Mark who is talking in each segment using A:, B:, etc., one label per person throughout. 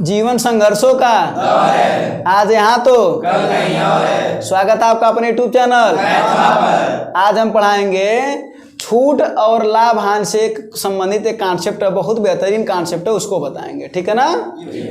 A: जीवन संघर्षों का आज यहाँ तो कल कहीं और है। स्वागत है आपका अपने यूट्यूब चैनल। आज हम पढ़ाएंगे छूट और लाभ हानि से संबंधित एक कॉन्सेप्ट है, बहुत बेहतरीन कॉन्सेप्ट है, उसको बताएंगे। ठीक है ना?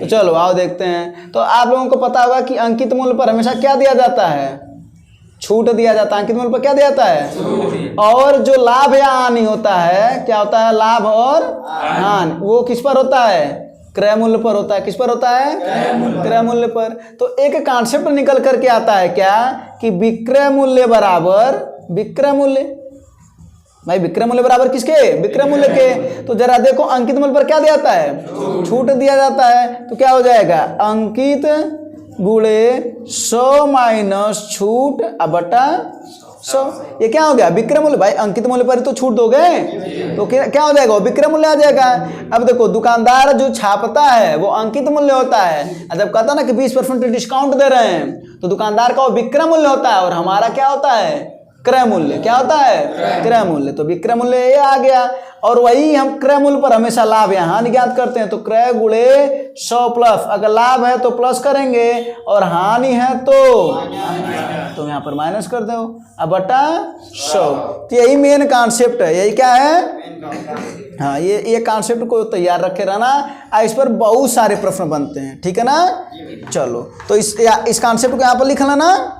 A: तो चलो आओ देखते हैं। तो आप लोगों को पता होगा कि अंकित मूल्य पर हमेशा क्या दिया जाता है? छूट दिया जाता है। अंकित मूल्य पर क्या दिया जाता है? और जो लाभ या हानि होता है, क्या होता है? लाभ और हानि, वो किस पर होता है? क्रय मूल्य पर होता है। किस पर होता है? क्रय मूल्य पर। तो एक कॉन्सेप्ट निकल करके आता है क्या कि विक्रय मूल्य बराबर विक्रय मूल्य, भाई विक्रय मूल्य बराबर किसके? विक्रय मूल्य के। तो जरा देखो अंकित मूल्य पर क्या दिया जाता है? छूट दिया जाता है। तो क्या हो जाएगा? अंकित गुणे 100 माइनस छूट बटा 100। ये क्या हो गया? विक्रय मूल्य। भाई अंकित मूल्य पर तो छूट दोगे तो क्या हो जाएगा? विक्रय मूल्य आ जाएगा। अब देखो दुकानदार जो छापता है वो अंकित मूल्य होता है। जब कहता ना कि 20% डिस्काउंट दे रहे हैं तो दुकानदार का वो विक्रय मूल्य होता है और हमारा क्या होता है? क्रय मूल्य। क्या होता है? क्रय मूल्य। तो विक्रय मूल्य ये आ गया। और वही हम क्रय मूल्य पर हमेशा लाभ या हानि ज्ञात करते हैं। तो क्रय गुणे 100 प्लस, अगर लाभ है तो प्लस करेंगे और हानि है तो यहाँ पर माइनस कर दो अब बटा 100। तो यही मेन कॉन्सेप्ट है। यही क्या है? हाँ, ये कॉन्सेप्ट को तैयार रखे रहना। इस पर बहुत सारे प्रश्न बनते हैं। ठीक है ना? चलो तो इस कॉन्सेप्ट को यहाँ पर लिख लेना।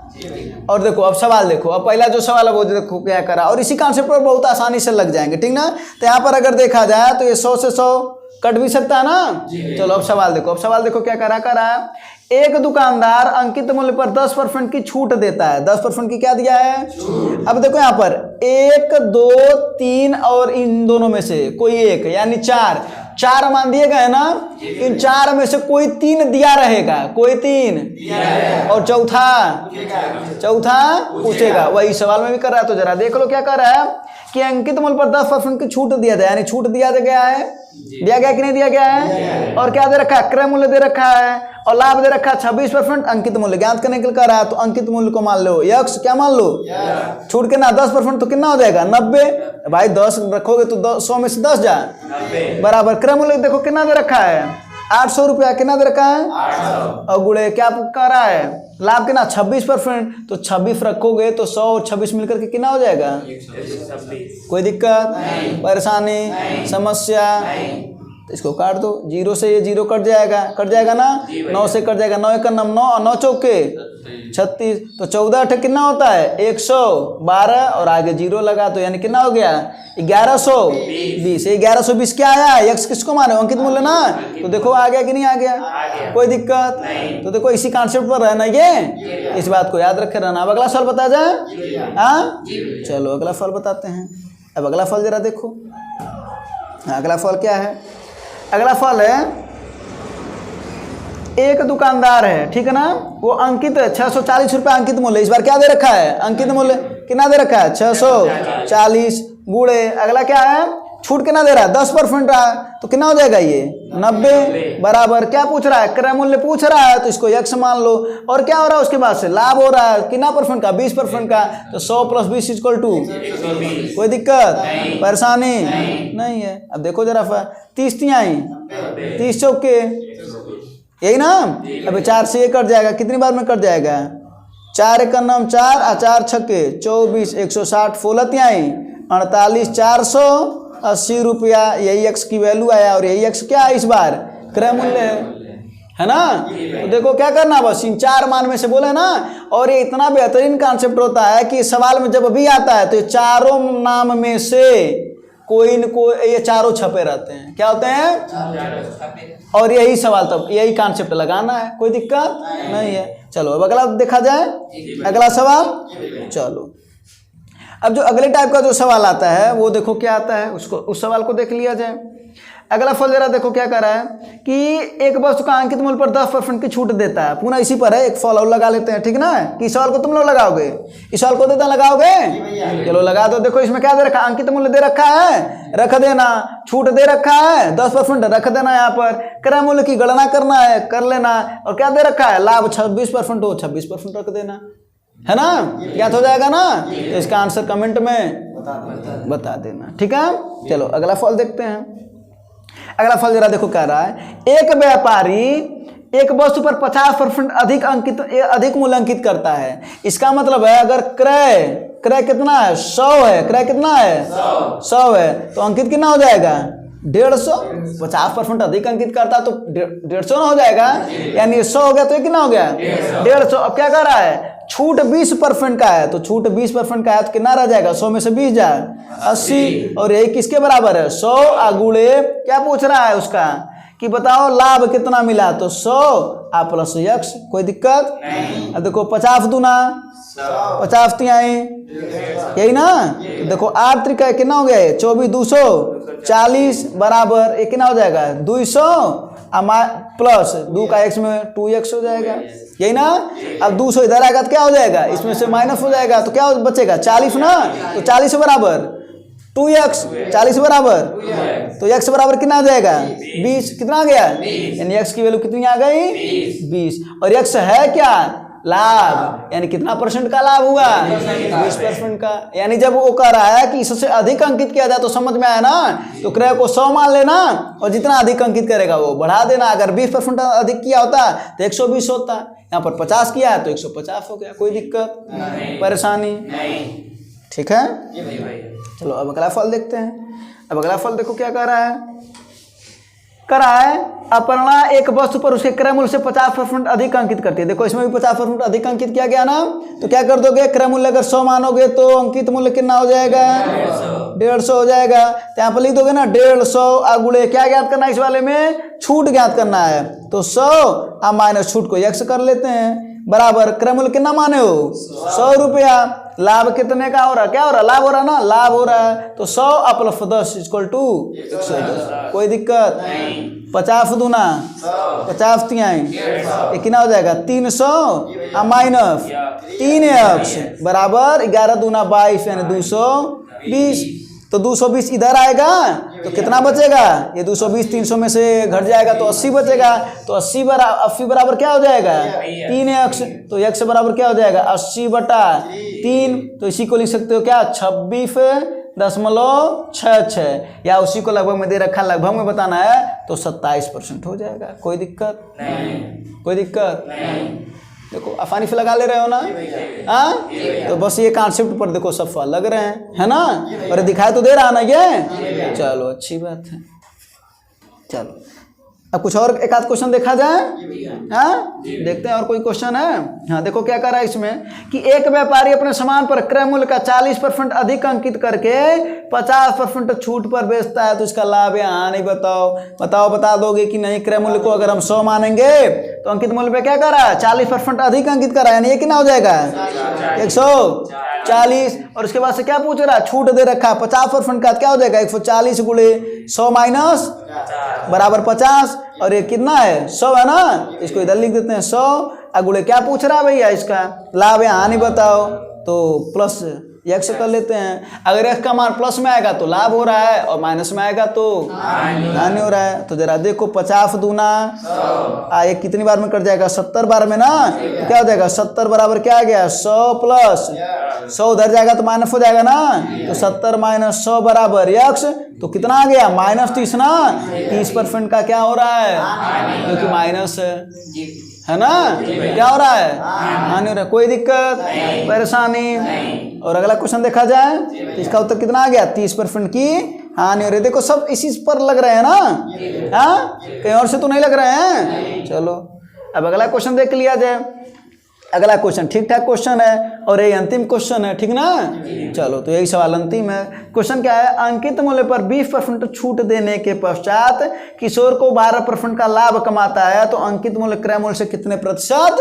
A: और देखो अब सवाल देखो। अब पहला जो सवाल है वो देखो क्या करा, और इसी कॉन्सेप्ट पर बहुत आसानी से लग जाएंगे। ठीक ना? तो यहाँ पर अगर देखा जाए तो ये 100 से 100 कट भी सकता है ना। चलो अब सवाल देखो। अब सवाल देखो क्या करा एक दुकानदार अंकित मूल्य पर 10% की छूट देता है। 10% की क्या दिया है? अब देखो यहाँ पर 1, 2, 3 और इन दोनों में से कोई एक, यानी 4 मान दिए गए ना। इन 4 में से कोई 3 दिया रहेगा, कोई 3 और चौथा पूछेगा। वही सवाल में भी कर रहा है। तो जरा देख लो क्या कर रहा है कि अंकित मूल्य पर 10% की छूट दिया जाए, यानी छूट दिया गया है। दिया गया कि नहीं दिया गया है? और क्या दे रखा है? क्रय मूल्य दे रखा है और लाभ दे रखा है 26%। अंकित मूल्य ज्ञात करने के लिए कर रहा है। तो अंकित मूल्य को मान लो x, क्या मान लो? छूट कितना? 10%। तो कितना हो जाएगा? 90। भाई 10 रखोगे तो 100 में से 10 जा बराबर। क्रय मूल्य देखो कितना दे रखा है? 800 रुपया। कितना दे रखा है? 800। और गुणे क्या कर रहा है? लाभ कितना? 26%। तो 26 रखोगे तो 100 और 26 मिलकर के कितना हो जाएगा? 126। कोई दिक्कत, परेशानी, समस्या? तो इसको काट दो। 0 से ये 0 कट जाएगा ना। 9 से कट जाएगा। 9 1 9 और 9 चौके 36। तो 14 8 कितना होता है? 112 और आगे 0 लगा तो यानी कितना हो गया? 1120। 1120 क्या आया? x किसको माने? अंकित मूल्य ना। तो देखो आ गया कि नहीं आ गया? कोई दिक्कत? तो देखो इसी कॉन्सेप्ट पर रहना, ये इस बात को याद रखे रहना। अब अगला सवाल बता जाए। हाँ चलो अगला सवाल बताते हैं। अब अगला फल जरा देखो। अगला फल क्या है? अगला फल है एक दुकानदार है, ठीक है ना। वो अंकित 640 रुपये अंकित मूल्य। इस बार क्या दे रखा है? अंकित मूल्य कितना दे रखा है? 640 गुणे अगला क्या है? छूट कितना दे रहा है? 10% रहा है। तो कितना हो जाएगा ये? 90 बराबर। क्या पूछ रहा है? क्रय मूल्य पूछ रहा है तो इसको x मान लो। और क्या हो रहा है उसके बाद से? लाभ हो रहा है कितना परसेंट का? 20% का। तो 100 + 20 = कोई दिक्कत, परेशानी नहीं है। अब देखो जरा 30 आई 30 चौके, यही ना। अब 4 से ये कट जाएगा। कितनी बार में कट जाएगा? 4 1 9 4 और 4 छक्के 24। 160 फोलत आई 48 480 रुपया। यही x की वैल्यू आया। और यही x क्या है इस बार? क्रय मूल्य है ना। तो देखो क्या करना, बस इन 4 मान में से बोले ना। और ये इतना बेहतरीन कॉन्सेप्ट होता है कि सवाल में जब भी आता है तो ये चारों नाम में से कोई न कोई, ये चारों छपे रहते हैं। क्या होते हैं? और यही सवाल, तब यही कॉन्सेप्ट लगाना है। कोई दिक्कत नहीं है। चलो अब अगला देखा जाए। अगला सवाल चलो। अब जो अगले टाइप का जो सवाल आता है वो देखो क्या आता है, उसको उस सवाल को देख लिया जाए। अगला फल जरा देखो क्या कर रहा है कि एक वस्तु का अंकित मूल्य पर 10% की छूट देता है। पुनः इसी पर है, एक फल और लगा लेते हैं। ठीक ना? कि इस सवाल को तुम लोग लगाओगे? इस सवाल को देता लगाओगे? चलो लगा दो। देखो इसमें क्या दे रखा? अंकित मूल्य दे रखा है, रख देना। छूट दे रखा है 10%, रख देना। यहाँ पर क्रय मूल्य की गणना करना है, कर लेना। और क्या दे रखा है? लाभ 26% हो 26% रख देना, है ना। ज्ञात हो जाएगा ना। तो इसका आंसर कमेंट में बता देना। ठीक है। चलो अगला फल देखते हैं। अगला फल जरा देखो क्या रहा है, एक व्यापारी एक वस्तु पर 50% अधिक मूल्य अंकित करता है। इसका मतलब है अगर क्रय कितना है 100 है, क्रय कितना है 100 है, तो अंकित कितना हो जाएगा 150। 50% अधिक अंकित करता तो 150 ना हो जाएगा, यानी 100 हो गया तो ये कितना हो गया 150। अब क्या कर रहा है, छूट 20% का है, तो छूट 20% का है तो कितना रह जाएगा, 100 में से 20 जाए 80, और यही किसके बराबर है 100 गुणे क्या पूछ रहा है उसका कि बताओ लाभ कितना मिला, तो 100 आ प्लस x। कोई दिक्कत नहीं। अब देखो 50 दूना 50 तिहाई यही ना, तो देखो 8 त्रिका कितना हो गया है 24, 240 बराबर ये कितना हो जाएगा 200 प्लस 2 का x में 2x हो जाएगा, यही ना। अब 200 इधर आएगा तो क्या हो जाएगा, इसमें से माइनस हो जाएगा तो क्या बचेगा 40 ना, तो 40 बराबर 2x, 40 बराबर तो x बराबर कितना आ जाएगा 20, कितना आ गया, यानी x की वैल्यू कितनी आ गई 20, और x है क्या लाभ, यानी कितना परसेंट का लाभ हुआ 20% का। यानी जब वो कह रहा है कि इससे अधिक अंकित किया जाए तो समझ में आया ना, तो क्रय को 100 मान लेना और जितना अधिक अंकित करेगा वो बढ़ा देना। अगर 20% अधिक किया होता तो 120 होता, यहाँ पर 50 किया है तो 150 हो गया। कोई दिक्कत परेशानी ठीक है। चलो अब अगला फल देखते हैं। अब अगला फल देखो क्या कर रहा है अपर्णा एक वस्तु पर उसके क्रय मूल्य से 50% अधिक अंकित करती है। देखो इसमें भी 50% अधिक अंकित किया गया ना, तो क्या कर दोगे, क्रय मूल्य अगर 100 मानोगे तो अंकित मूल्य कितना हो जाएगा 150 हो जाएगा। तो यहाँ पर लिख दोगे ना 150 गुणे क्या ज्ञात करना है, इस वाले में छूट ज्ञात करना है, तो 100 माइनस छूट को x कर लेते हैं बराबर क्रय मूल्य कितना माने हो 100 रुपया, लाभ कितने का हो रहा है, क्या हो रहा है लाभ हो रहा है ना, लाभ हो रहा है, तो 100 प्लस 10 इक्वल टू 110। कोई दिक्कत 50 दूना 50 तिहाई ये कितना हो जाएगा 300 माइनस 3x बराबर 11 दूना 22 यानी 220। तो 220 इधर आएगा तो कितना बचेगा, ये 220 300 में से घट जाएगा तो 80 बचेगा, तो 80 बराबर क्या हो जाएगा 3x, तो x बराबर क्या हो जाएगा 80/3। तो इसी को लिख सकते हो क्या 26.66, या उसी को लगभग में दे रखा लगभग में बताना है तो 27% हो जाएगा। कोई दिक्कत नहीं, कोई दिक्कत नहीं। देखो आसानी से लगा ले रहे हो ना, हाँ तो बस ये कॉन्सेप्ट पर देखो सब फल लग रहे हैं, है ना, और दिखाई तो दे रहा ना ये, चलो अच्छी बात है। चलो अब कुछ और एक आध क्वेश्चन देखा जाए, हाँ देखते हैं और कोई क्वेश्चन है। हाँ देखो क्या कर रहा है इसमें कि एक व्यापारी अपने सामान पर क्रय मूल्य का 40% अधिक अंकित करके 50% छूट पर बेचता है, तो इसका लाभ या हानि बताओ। बता दोगे कि नहीं, क्रय मूल्य को अगर हम 100 मानेंगे तो अंकित मूल्य पे क्या कर रहा है 40% अधिक अंकित कर रहा है, यानी ये कितना हो जाएगा 140। और उसके बाद से क्या पूछ रहा है, छूट दे रखा है 50% का, क्या हो जाएगा 140 गुणे 100 माइनस बराबर 50, और ये कितना है 100 है ना, इसको इधर लिख देते हैं 100 गुणे क्या पूछ रहा है भैया इसका लाभ या हानि बताओ, तो प्लस x कर लेते हैं। अगर x का मान प्लस में आएगा तो लाभ हो रहा है और माइनस में आएगा तो हानि हो रहा है। तो जरा देखो 50 दूना ये कितनी बार में कट जाएगा 70 बार में ना, तो क्या हो जाएगा 70 बराबर क्या आ गया 100 प्लस 100 उधर जाएगा तो माइनस हो जाएगा ना, तो 70 माइनस 100 बराबर x, तो कितना आ गया -30 ना, 30% का क्या हो रहा है क्योंकि माइनस है ना, क्या हो रहा है हानि हो रहा है। कोई दिक्कत परेशानी। और अगला क्वेश्चन देखा जाए तो इसका उत्तर कितना आ गया 30% की हानि हो रही है। देखो सब इसी पर लग रहे हैं ना, हाँ कहीं और से तो नहीं लग रहे हैं। चलो अब अगला क्वेश्चन देख लिया जाए। अगला क्वेश्चन ठीक ठाक क्वेश्चन है और ये अंतिम क्वेश्चन है, ठीक ना। चलो तो यही सवाल अंतिम है। क्वेश्चन क्या है, अंकित मूल्य पर 20% छूट देने के पश्चात किशोर को 12% का लाभ कमाता है, तो अंकित मूल्य क्रय मूल्य से कितने प्रतिशत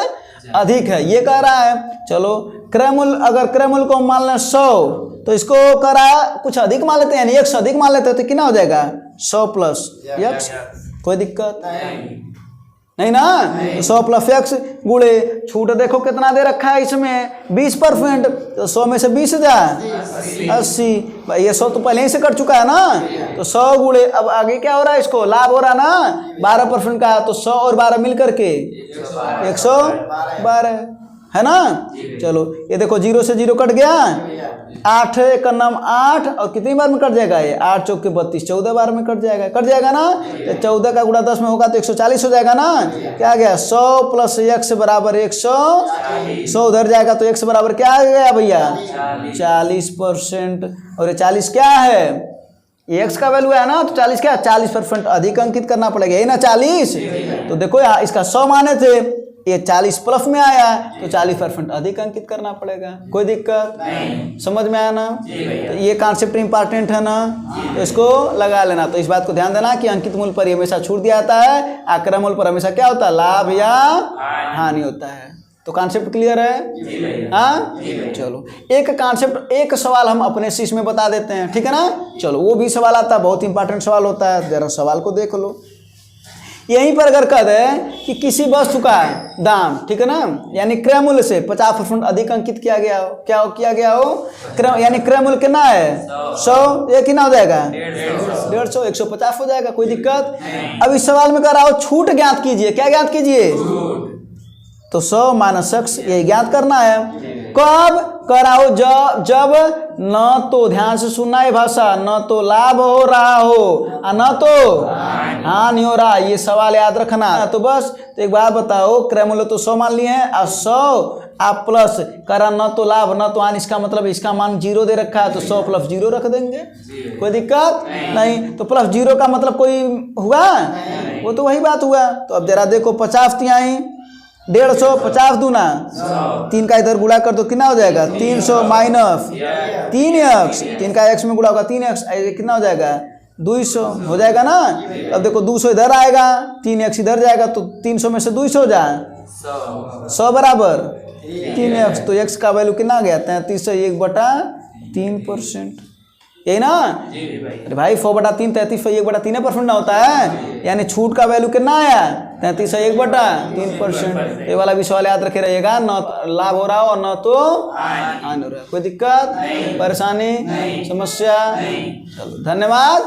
A: अधिक है, ये कह रहा है। चलो क्रय मूल्य, अगर क्रय मूल्य को मान लें 100, तो इसको कह रहा है कुछ अधिक मान लेते हैं, यानी 100 अधिक मान लेते हैं, तो कितना हो जाएगा 100 प्लस x। कोई दिक्कत नहीं ना, तो 100 प्लस x गुणे छूट देखो कितना दे रखा है इसमें 20%, तो 100 में से 20 जाए 80 भाई, ये 100 तो पहले ही से कट चुका है ना, तो 100 गुणे अब आगे क्या हो रहा है, इसको लाभ हो रहा है ना 12% का, तो 100 और 12 मिल करके 112 है ना। चलो ये देखो 0 से 0 कट गया, 8 का नाम 8 और कितनी बार में कट जाएगा ये 8 चौके 32, 14 बार में कट जाएगा ना। 14 का गुणा 10 में होगा तो 140 हो जाएगा ना। क्या आ गया 100 प्लस x बराबर 100, 100 उधर जाएगा तो x बराबर क्या आ गया भैया 40%। और ये 40 क्या है, x का वैल्यू है ना, तो 40 क्या 40% अधिक अंकित करना पड़ेगा, यही ना 40। तो देखो यहाँ इसका 100 माने थे, ये 40 प्लस में आया तो 40% अधिक अंकित करना पड़ेगा। कोई दिक्कत नहीं, समझ में आया ना। तो ये कॉन्सेप्ट इंपॉर्टेंट है ना, तो इसको लगा लेना। तो इस बात को ध्यान देना कि अंकित मूल्य पर हमेशा छूट दिया जाता है, आक्रमण मूल्य पर हमेशा क्या होता है लाभ या हानि होता है। तो कॉन्सेप्ट क्लियर है। हाँ चलो एक कॉन्सेप्ट एक सवाल हम अपने शीश में बता देते हैं, ठीक है ना। चलो वो भी सवाल आता है, बहुत इंपॉर्टेंट सवाल होता है, जरा सवाल को देख लो। यहीं पर अगर कह दे कि किसी वस्तु का दाम, ठीक है ना, यानी क्रय मूल्य से 50% अधिक अंकित किया गया हो, क्या किया गया हो यानी क्रय मूल्य कितना है 100, ये कितना हो जाएगा 150, 150 हो जाएगा। कोई दिक्कत। अब इस सवाल में कह रहा हो छूट ज्ञात कीजिए, क्या ज्ञात कीजिए, तो 100 माइनस x यही ज्ञात करना है। कब कह रहा हो जब न तो, ध्यान से सुनना है भाषा, न तो लाभ हो रहा हो और न तो हानि हो रहा, ये सवाल याद रखना। तो बस तो एक बात बताओ, क्रय मूल्य तो 100 मान लिए हैं और 100 आप प्लस करा न तो लाभ न तो हानि, इसका मतलब इसका मान 0 दे रखा है तो 100 प्लस 0 रख देंगे। कोई दिक्कत नहीं। तो प्लस 0 का मतलब कोई हुआ, वो तो वही बात हुआ। तो अब जरा देखो 50 तिहाई 150, 50 दूना 3 का इधर गुणा कर दो, कितना हो जाएगा 300 माइनस 3x, 3 का x में गुणा होगा 3x, कितना हो जाएगा 200 हो जाएगा ना। अब देखो 200 इधर आएगा, 3x इधर जाएगा तो 300 में से 200 हो जाए 100 बराबर 3x, तो x का वैल्यू कितना आ गया 33 से 1/3%, यही ना। अरे भाई 100/3 33 से 1/3% ना होता है, यानी छूट का वैल्यू कितना आया 33 से 1/3%। ये वाला भी सवाल याद रखे रहिएगा, न लाभ हो रहा हो और न तो हानि हो रहा है। कोई दिक्कत परेशानी समस्या, चलो धन्यवाद।